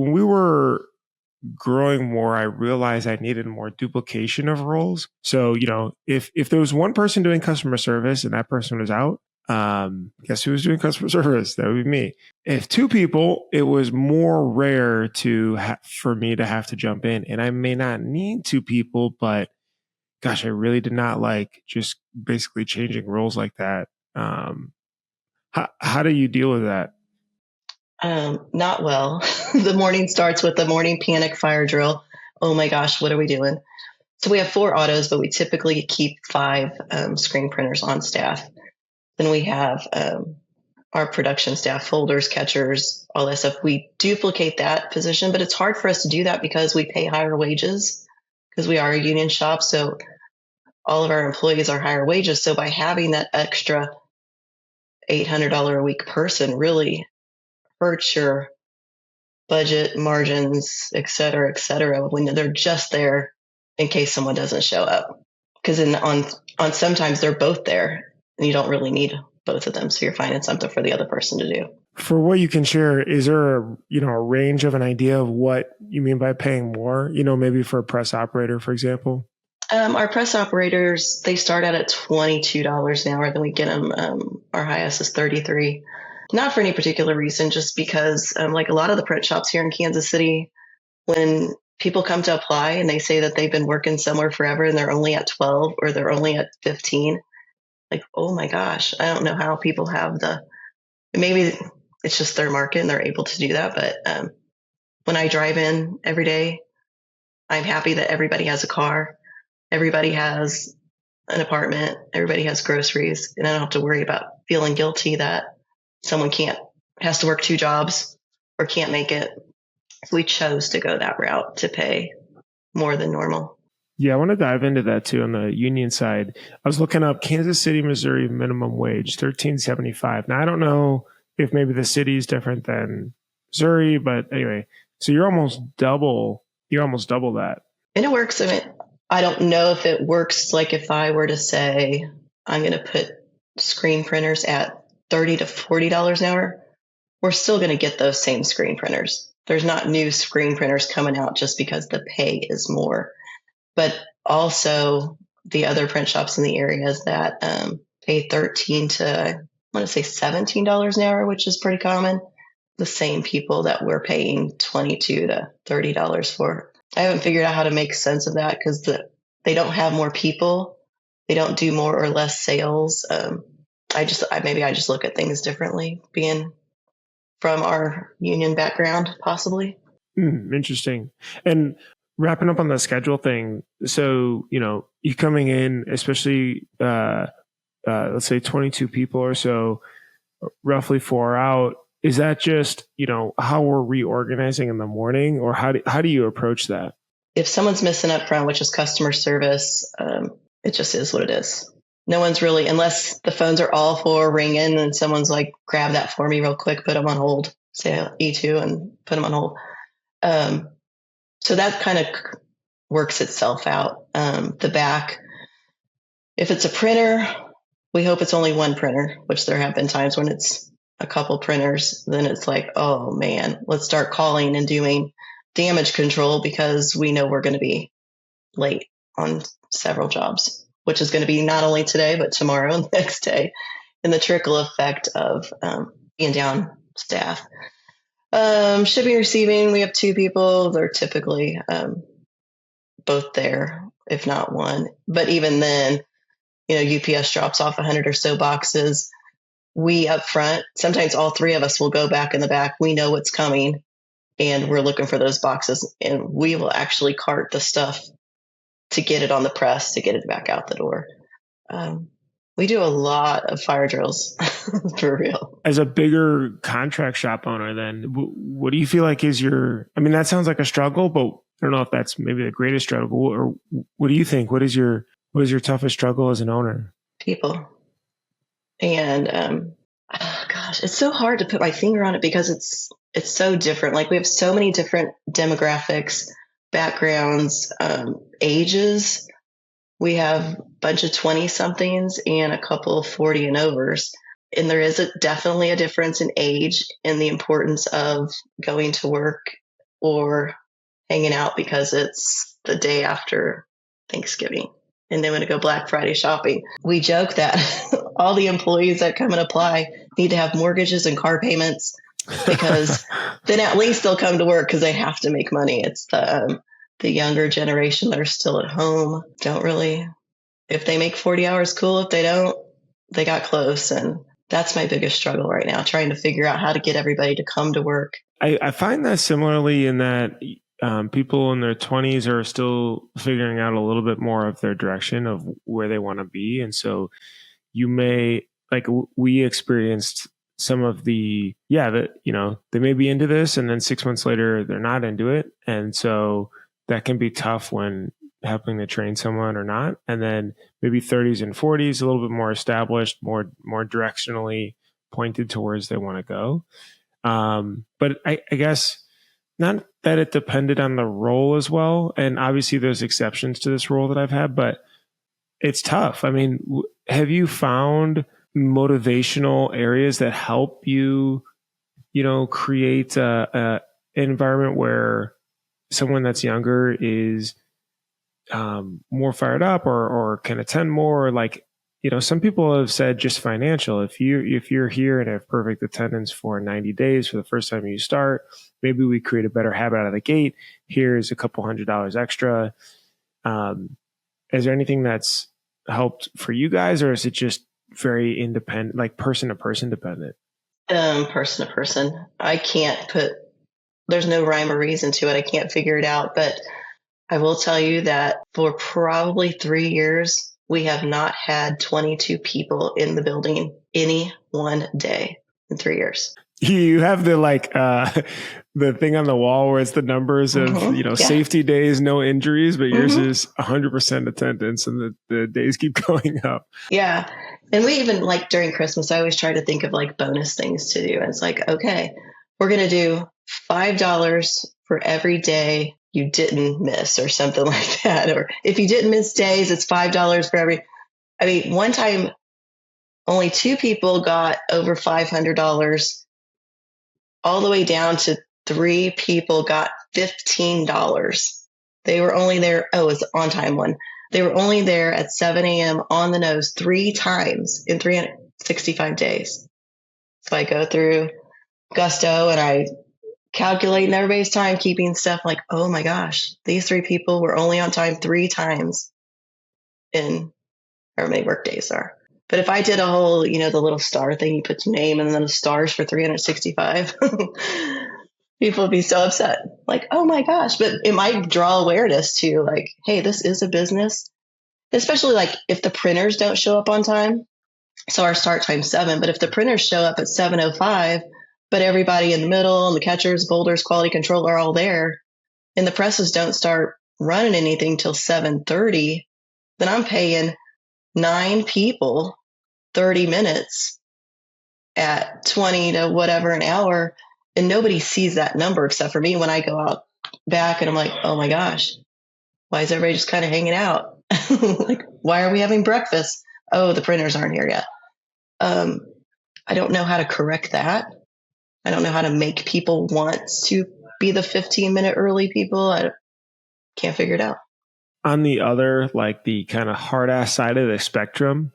when we were growing more, I realized I needed more duplication of roles. So, if there was one person doing customer service and that person was out, guess who was doing customer service? That would be me. If two people, it was more rare for me to have to jump in, and I may not need two people, but gosh, I really did not like just basically changing roles like that. How do you deal with that? Not well. The morning starts with the morning panic fire drill. Oh my gosh, what are we doing? So we have 4 autos, but we typically keep 5 screen printers on staff. Then we have our production staff, folders, catchers, all that stuff. We duplicate that position, but it's hard for us to do that because we pay higher wages because we are a union shop. So all of our employees are higher wages. So by having that extra $800 a week person really hurts your budget, margins, et cetera, when they're just there in case someone doesn't show up. Because on sometimes they're both there and you don't really need both of them. So you're finding something for the other person to do. For what you can share, is there a range of an idea of what you mean by paying more? Maybe for a press operator, for example. Our press operators, they start out at $22 an hour. Then we get them. Our highest is $33. Not for any particular reason, just because like a lot of the print shops here in Kansas City, when people come to apply and they say that they've been working somewhere forever and they're only at 12 or they're only at 15, like, oh my gosh, I don't know how people have maybe it's just their market and they're able to do that. But when I drive in every day, I'm happy that everybody has a car. Everybody has an apartment. Everybody has groceries. And I don't have to worry about feeling guilty that someone has to work 2 jobs or can't make it. We chose to go that route to pay more than normal. Yeah, I want to dive into that too on the union side. I was looking up Kansas City, Missouri minimum wage, $13.75. Now I don't know if maybe the city is different than Missouri, but anyway, so you're almost double that. And it works. I mean, I don't know if it works like if I were to say I'm going to put screen printers at $30 to $40 an hour, we're still going to get those same screen printers. There's not new screen printers coming out just because the pay is more. But also the other print shops in the areas that pay $13 to, I want to say $17 an hour, which is pretty common. The same people that we're paying $22 to $30 for. I haven't figured out how to make sense of that because they don't have more people. They don't do more or less sales. I just look at things differently, being from our union background, possibly. Interesting. And wrapping up on the schedule thing. So, you coming in, especially, let's say 22 people or so, roughly 4 out. Is that just, how we're reorganizing in the morning, or how do you approach that? If someone's missing up front, which is customer service, it just is what it is. No one's really, unless the phones are all 4 ringing and someone's like, grab that for me real quick, put them on hold, say E2 and put them on hold. So that kind of works itself out. The back, if it's a printer, we hope it's only one printer, which there have been times when it's a couple printers. Then it's like, oh man, let's start calling and doing damage control because we know we're going to be late on several jobs, which is going to be not only today, but tomorrow and the next day. And the trickle effect of being down staff. Shipping, receiving, we have 2 people. They're typically both there, if not one. But even then, UPS drops off 100 or so boxes. We up front, sometimes all 3 of us will go back in the back. We know what's coming and we're looking for those boxes, and we will actually cart the stuff to get it on the press, to get it back out the door. We do a lot of fire drills for real. As a bigger contract shop owner, then what do you feel like is that sounds like a struggle, but I don't know if that's maybe the greatest struggle, or what do you think? What is your toughest struggle as an owner? People. And, it's so hard to put my finger on it because it's so different. Like we have so many different demographics, backgrounds, ages. We have a bunch of 20-somethings and a couple of 40 and overs. And there is definitely a difference in age and the importance of going to work or hanging out because it's the day after Thanksgiving and they want to go Black Friday shopping. We joke that all the employees that come and apply need to have mortgages and car payments, because then at least they'll come to work because they have to make money. It's the younger generation that are still at home, don't really, if they make 40 hours, cool. If they don't, they got close. And that's my biggest struggle right now, trying to figure out how to get everybody to come to work. I find that similarly in that people in their 20s are still figuring out a little bit more of their direction of where they want to be. And so you may, like we experienced some of that, they may be into this and then 6 months later, they're not into it. And so that can be tough when helping to train someone or not. And then maybe 30s and 40s, a little bit more established, more directionally pointed towards they want to go. But I guess not that it depended on the role as well. And obviously there's exceptions to this role that I've had, but it's tough. I mean, have you found motivational areas that help you, create an environment where someone that's younger is more fired up or can attend more? Like, some people have said just financial. If you're here and have perfect attendance for 90 days for the first time you start, maybe we create a better habit out of the gate. Here's a couple $100 extra. Is there anything that's helped for you guys, or is it just very independent, like person to person dependent? Person to person. There's no rhyme or reason to it. I can't figure it out, but I will tell you that for probably 3 years, we have not had 22 people in the building any one day in 3 years. You have the the thing on the wall where it's the numbers of safety days, no injuries, but yours is 100% attendance, and the days keep going up. Yeah, and we even during Christmas, I always try to think of bonus things to do. And it's okay, we're gonna do $5 for every day you didn't miss, or something like that. Or if you didn't miss days, it's $5 for every. I mean, one time, only 2 people got over $500. All the way down to 3 people got $15. They were only there. Oh, it's the on time one. They were only there at 7 a.m. on the nose 3 times in 365 days. So I go through Gusto and I calculate everybody's timekeeping stuff. Oh my gosh, these 3 people were only on time 3 times in however many work days are. But if I did a whole, the little star thing, you put your name and then the stars for 365, people would be so upset. Oh my gosh. But it might draw awareness to hey, this is a business. Especially if the printers don't show up on time. So our start time's 7, but if the printers show up at 7:05, but everybody in the middle and the catchers, boulders, quality control are all there, and the presses don't start running anything till 7:30, then I'm paying 9 people 30 minutes at 20 to whatever an hour, and nobody sees that number except for me when I go out back and I'm oh my gosh, why is everybody just kind of hanging out? Why are we having breakfast? Oh, the printers aren't here yet. I don't know how to correct that. I don't know how to make people want to be the 15-minute early people. I can't figure it out. On the other, the kind of hard ass side of the spectrum,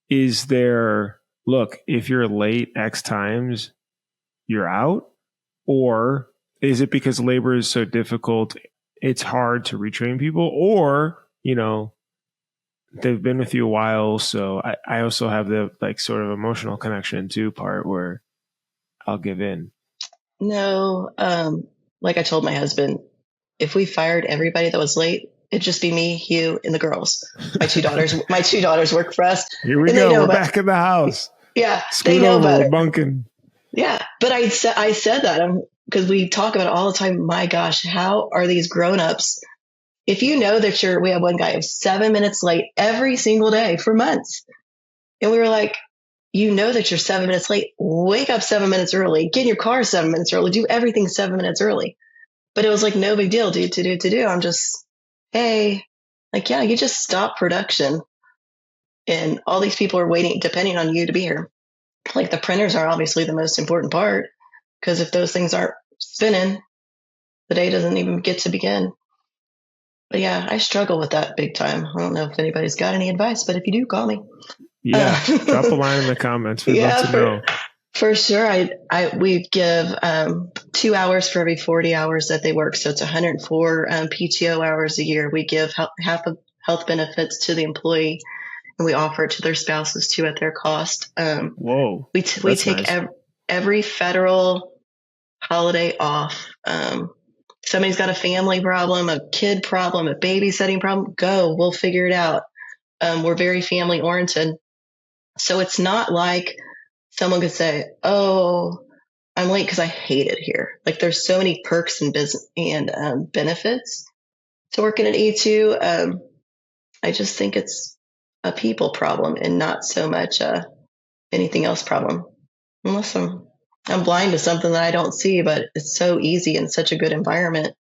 is there, look, if you're late X times, you're out? Or is it because labor is so difficult, it's hard to retrain people? Or, they've been with you a while, so I also have the sort of emotional connection too part where I'll give in. No, like I told my husband, if we fired everybody that was late, it'd just be me, you, and the girls. My 2 daughters work for us. Here we go. We're back in the house. Yeah, they know better. We're bunking. Yeah, but I said that because we talk about it all the time. My gosh, how are these grown-ups? If you know that we have one guy who's 7 minutes late every single day for months, and we were that you're 7 minutes late, wake up 7 minutes early, get in your car 7 minutes early, do everything 7 minutes early. But it was no big deal, to do. I'm just, hey, yeah, you just stop production, and all these people are waiting, depending on you to be here. The printers are obviously the most important part, because if those things aren't spinning, the day doesn't even get to begin. But yeah, I struggle with that big time. I don't know if anybody's got any advice, but if you do, call me. Yeah. Drop a line in the comments. We'd love Yeah, to know. for sure. We give 2 hours for every 40 hours that they work. So it's 104 PTO hours a year. We give half of health benefits to the employee, and we offer it to their spouses too at their cost. Whoa. We That's take nice. every federal holiday off. Somebody's got a family problem, a kid problem, a babysitting problem, go. We'll figure it out. We're very family oriented. So it's not like someone could say, oh, I'm late because I hate it here. Like there's so many perks and business and benefits to working at E2. I just think it's a people problem and not so much anything else problem. Unless I'm blind to something that I don't see, but it's so easy and such a good environment.